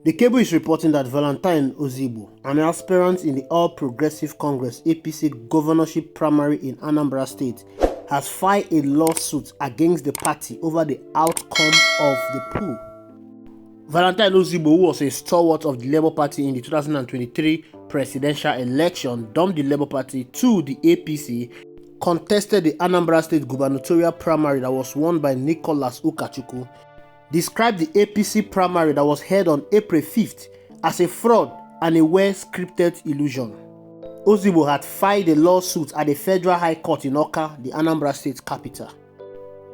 The cable is reporting that Valentine Ozigbo, an aspirant in the All Progressive Congress APC governorship primary in Anambra State, has filed a lawsuit against the party over the outcome of the poll. Valentine Ozigbo, who was a stalwart of the Labour Party in the 2023 presidential election, dumped the Labour Party to the APC, contested the Anambra State gubernatorial primary that was won by Nicholas Ukachukwu, described the APC primary that was held on April 5th as a fraud and a well-scripted illusion. Ozigbo had filed a lawsuit at the Federal High Court in Awka, the Anambra State capital.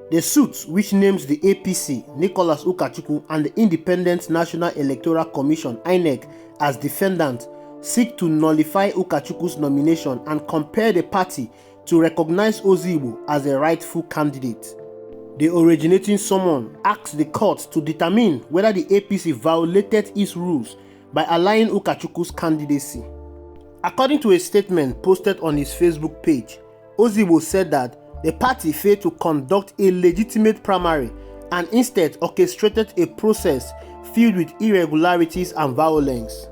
The suit, which names the APC, Nicholas Ukachukwu, and the Independent National Electoral Commission (INEC) as defendants, seek to nullify Ukachukwu's nomination and compel the party to recognize Ozigbo as a rightful candidate. The originating summons asked the court to determine whether the APC violated its rules by allowing Ukachukwu's candidacy. According to a statement posted on his Facebook page, Ozigbo said that the party failed to conduct a legitimate primary and instead orchestrated a process filled with irregularities and violence.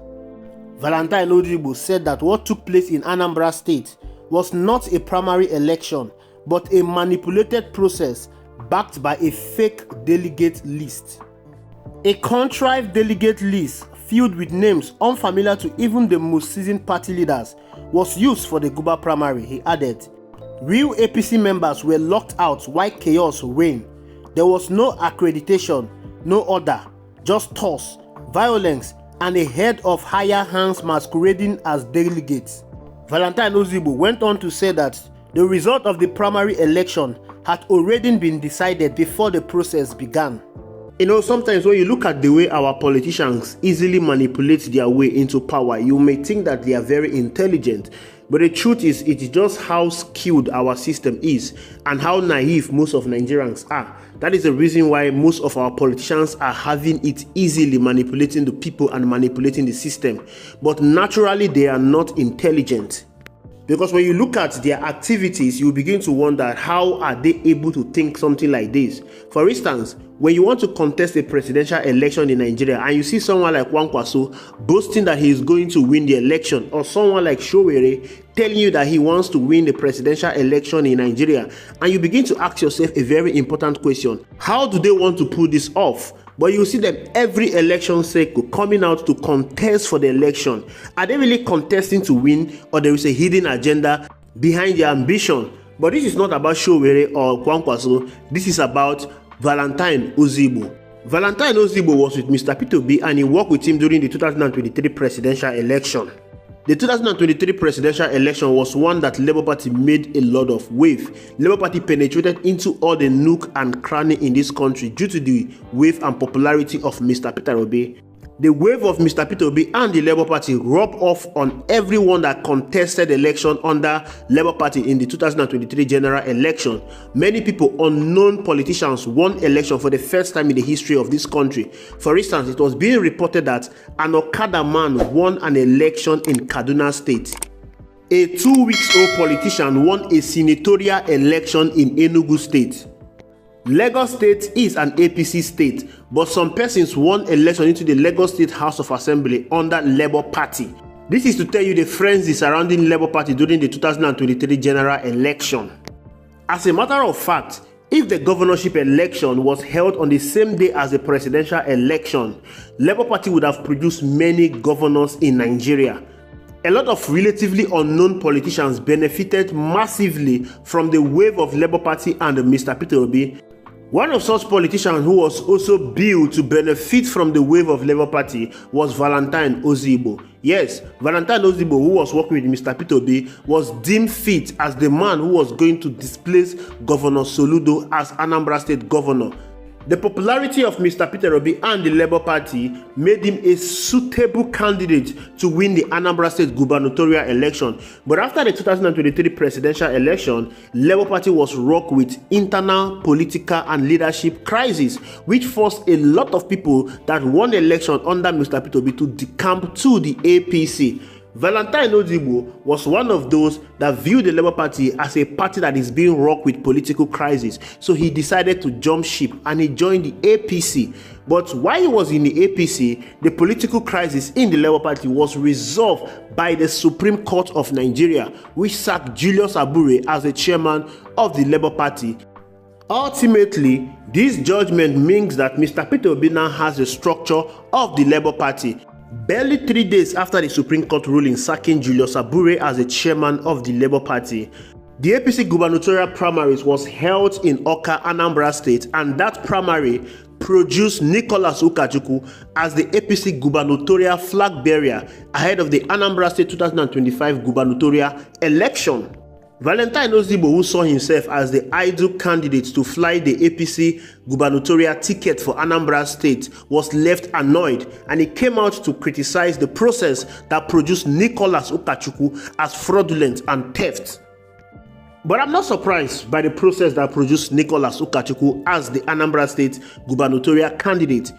Valentine Ozigbo said that what took place in Anambra State was not a primary election but a manipulated process backed by a fake delegate list. A contrived delegate list filled with names unfamiliar to even the most seasoned party leaders was used for the Guber primary, he added. Real APC members were locked out while chaos reigned. There was no accreditation, no order, just toss, violence, and a head of higher hands masquerading as delegates. Valentine Ozigbo went on to say that the result of the primary election had already been decided before the process began. Sometimes when you look at the way our politicians easily manipulate their way into power, you may think that they are very intelligent. But the truth is, it is just how skilled our system is and how naive most of Nigerians are. That is the reason why most of our politicians are having it easily manipulating the people and manipulating the system. But naturally, they are not intelligent. Because when you look at their activities, you begin to wonder, how are they able to think something like this? For instance, when you want to contest a presidential election in Nigeria and you see someone like Kwankwaso boasting that he is going to win the election, or someone like Showere telling you that he wants to win the presidential election in Nigeria, and you begin to ask yourself a very important question: how do they want to pull this off? But you see them every election cycle coming out to contest for the election. Are they really contesting to win, or there is a hidden agenda behind their ambition? But this is not about Showere or Kwankwaso. This is about Valentine Ozigbo. Valentine Ozigbo was with Mr. Peter Obi and he worked with him during the 2023 presidential election. The 2023 presidential election was one that Labour Party made a lot of wave. Labour Party penetrated into all the nook and cranny in this country due to the wave and popularity of Mr. Peter Obi. The wave of Mr. Peter Obi and the Labour Party rubbed off on everyone that contested the election under Labour Party in the 2023 general election. Many people, unknown politicians, won election for the first time in the history of this country. For instance, it was being reported that an Okada man won an election in Kaduna State. A 2-week-old politician won a senatorial election in Enugu State. Lagos State is an APC state, but some persons won election into the Lagos State House of Assembly under Labour Party. This is to tell you the frenzy surrounding Labour Party during the 2023 general election. As a matter of fact, if the governorship election was held on the same day as the presidential election, Labour Party would have produced many governors in Nigeria. A lot of relatively unknown politicians benefited massively from the wave of Labour Party and Mr. Peter Obi. One of such politicians who was also billed to benefit from the wave of Labour Party was Valentine Ozigbo. Yes, Valentine Ozigbo, who was working with Mr. Peter Obi, was deemed fit as the man who was going to displace Governor Soludo as Anambra State Governor. The popularity of Mr. Peter Obi and the Labour Party made him a suitable candidate to win the Anambra State gubernatorial election. But after the 2023 presidential election, Labour Party was rocked with internal political and leadership crisis, which forced a lot of people that won the election under Mr. Peter Obi to decamp to the APC. Valentine Ozigbo was one of those that viewed the Labour Party as a party that is being rocked with political crisis. So he decided to jump ship and he joined the APC. But while he was in the APC, the political crisis in the Labour Party was resolved by the Supreme Court of Nigeria, which sacked Julius Abure as the chairman of the Labour Party. Ultimately, this judgment means that Mr. Peter Obi now has the structure of the Labour Party. Barely 3 days after the Supreme Court ruling sacking Julius Abure as the chairman of the Labour Party, the APC gubernatorial primaries was held in Awka, Anambra State, and that primary produced Nicholas Ukachukwu as the APC gubernatorial flag bearer ahead of the Anambra State 2025 gubernatorial election. Valentine Ozigbo, who saw himself as the ideal candidate to fly the APC gubernatorial ticket for Anambra State, was left annoyed, and he came out to criticize the process that produced Nicholas Ukachukwu as fraudulent and theft. But I'm not surprised by the process that produced Nicholas Ukachukwu as the Anambra State gubernatorial candidate.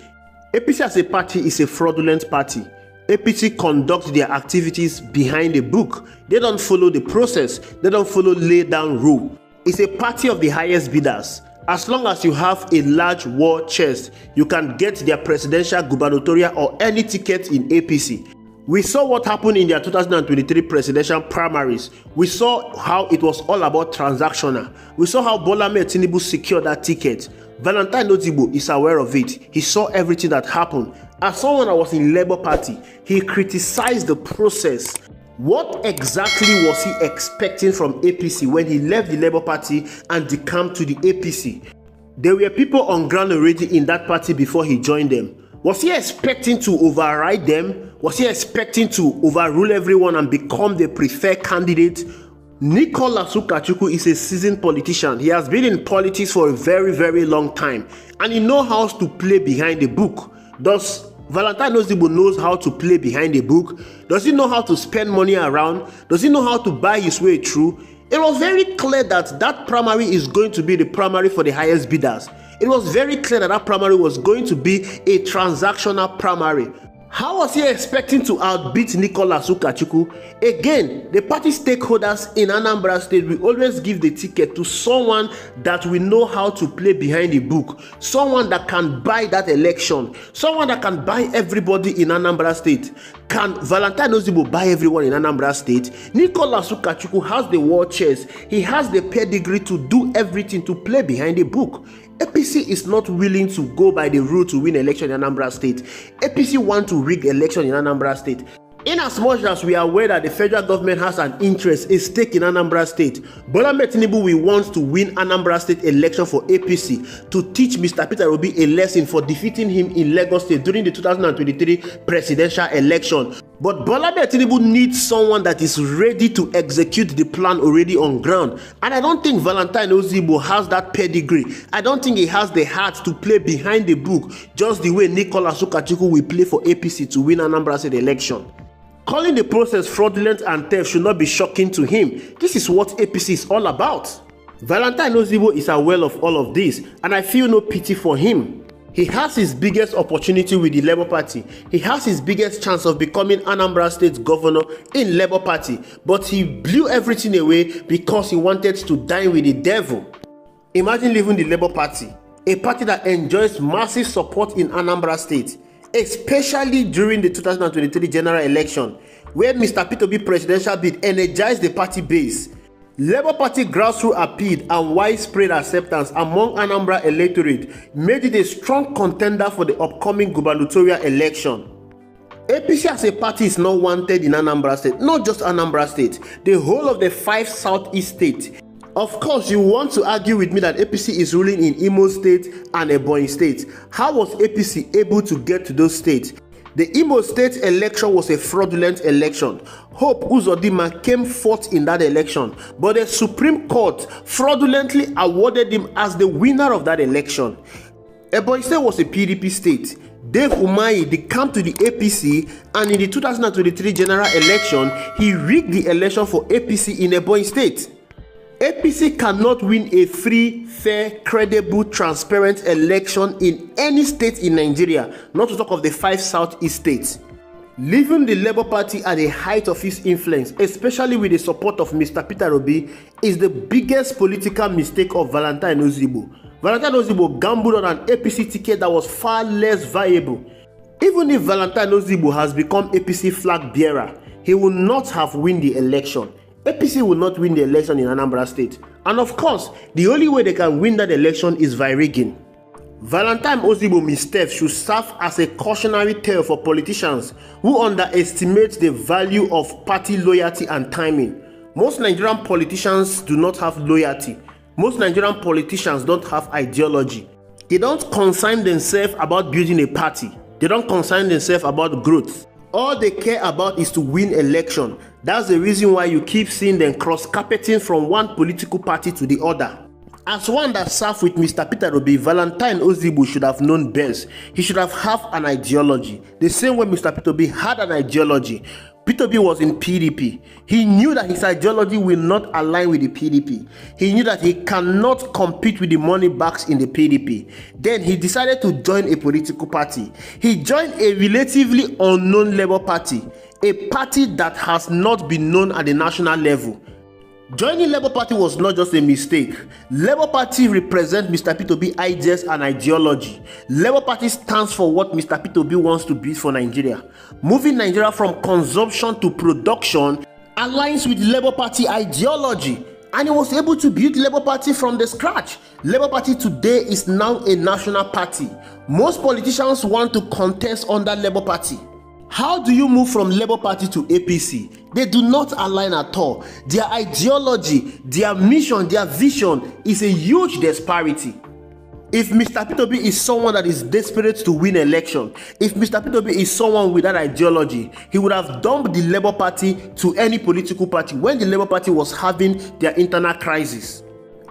APC as a party is a fraudulent party. APC conduct their activities behind a book. They don't follow the process. They don't follow laid down rule. It's a party of the highest bidders. As long as you have a large war chest, you can get their presidential, gubernatorial, or any ticket in APC. We saw what happened in their 2023 presidential primaries. We saw how it was all about transactional. We saw how Bola Ahmed Tinubu secured that ticket. Valentine Ozigbo is aware of it. He saw everything that happened. As someone that was in Labour Party, he criticized the process. What exactly was he expecting from APC when he left the Labour Party and decamped to the APC? There were people on ground already in that party before he joined them. Was he expecting to override them? Was he expecting to overrule everyone and become the preferred candidate? Nicholas Ukachukwu is a seasoned politician. He has been in politics for a very, very long time, and he knows how to play behind the book. Does Valentine Ozigbo knows how to play behind the book? Does he know how to spend money around? Does he know how to buy his way through? It was very clear that that primary is going to be the primary for the highest bidders. It was very clear that that primary was going to be a transactional primary. How was he expecting to outbeat Nicholas Ukachukwu? Again, the party stakeholders in Anambra State will always give the ticket to someone that will know how to play behind the book, someone that can buy that election, someone that can buy everybody in Anambra State. Can Valentine Ozigbo buy everyone in Anambra State? Nicholas Ukachukwu has the war chest. He has the pedigree to do everything, to play behind the book. APC is not willing to go by the rule to win election in Anambra State. APC want to rig election in Anambra State. In as much as we are aware that the federal government has an interest, a stake in Anambra State, Bola Ahmed Tinubu will want to win Anambra State election for APC to teach Mr. Peter Obi a lesson for defeating him in Lagos State during the 2023 presidential election. But Bola Ahmed Tinubu needs someone that is ready to execute the plan already on ground. And I don't think Valentine Ozigbo has that pedigree. I don't think he has the heart to play behind the book, just the way Nicholas Ukachukwu will play for APC to win Anambra State election. Calling the process fraudulent and theft should not be shocking to him. This is what APC is all about. Valentine Ozigbo is aware of all of this, and I feel no pity for him. He has his biggest opportunity with the Labour Party. He has his biggest chance of becoming Anambra State governor in Labour Party, but he blew everything away because he wanted to dine with the devil. Imagine leaving the Labour Party, a party that enjoys massive support in Anambra State, especially during the 2023 general election, where Mr. Peter Obi presidential bid energized the party base. Labour Party grassroots appeal and widespread acceptance among Anambra electorate made it a strong contender for the upcoming gubernatorial election. APC as a party is not wanted in Anambra State, not just Anambra State, the whole of the 5 southeast states. Of course, you want to argue with me that APC is ruling in Imo State and Ebonyi State. How was APC able to get to those states? The Imo State election was a fraudulent election. Hope Uzodinma came fourth in that election, but the Supreme Court fraudulently awarded him as the winner of that election. Ebonyi State was a PDP state. Dave Umahi decamped to the APC, and in the 2023 general election, he rigged the election for APC in Ebonyi State. APC cannot win a free, fair, credible, transparent election in any state in Nigeria, not to talk of the 5 southeast states. Leaving the Labour Party at the height of his influence, especially with the support of Mr. Peter Obi, is the biggest political mistake of Valentine Ozigbo. Valentine Ozigbo gambled on an APC ticket that was far less viable. Even if Valentine Ozigbo has become APC flag bearer, he will not have won the election. APC will not win the election in Anambra State. And of course, the only way they can win that election is by rigging. Valentine Ozigbo missteps should serve as a cautionary tale for politicians who underestimate the value of party loyalty and timing. Most Nigerian politicians do not have loyalty. Most Nigerian politicians don't have ideology. They don't concern themselves about building a party. They don't concern themselves about growth. All they care about is to win election. That's the reason why you keep seeing them cross-carpeting from one political party to the other. As one that served with Mr. Peter Obi, Valentine Ozigbo should have known best. He should have an ideology. The same way Mr. Peter Obi had an ideology. Peter Obi was in PDP. He knew that his ideology will not align with the PDP. He knew that he cannot compete with the money bags in the PDP. Then he decided to join a political party. He joined a relatively unknown Labour Party, a party that has not been known at the national level. Joining Labour Party was not just a mistake. Labour Party represents Mr. Peter Obi's ideas and ideology. Labour Party stands for what Mr. Peter Obi wants to build for Nigeria. Moving Nigeria from consumption to production aligns with Labour Party ideology. And he was able to build Labour Party from the scratch. Labour Party today is now a national party. Most politicians want to contest under Labour Party. How do you move from Labour Party to APC? They do not align at all. Their ideology, their mission, their vision is a huge disparity. If Mr. Peter Obi is someone that is desperate to win election, if Mr. Peter Obi is someone with that ideology, he would have dumped the Labour Party to any political party when the Labour Party was having their internal crisis.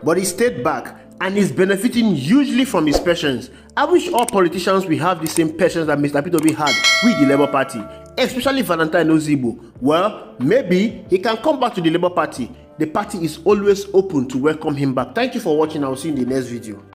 But he stayed back and is benefiting hugely from his patience. I wish all politicians will have the same patience that Mr. Peter Obi had with the Labour Party, especially Valentine Ozigbo. Well, maybe he can come back to the Labour Party. The party is always open to welcome him back. Thank you for watching. I will see you in the next video.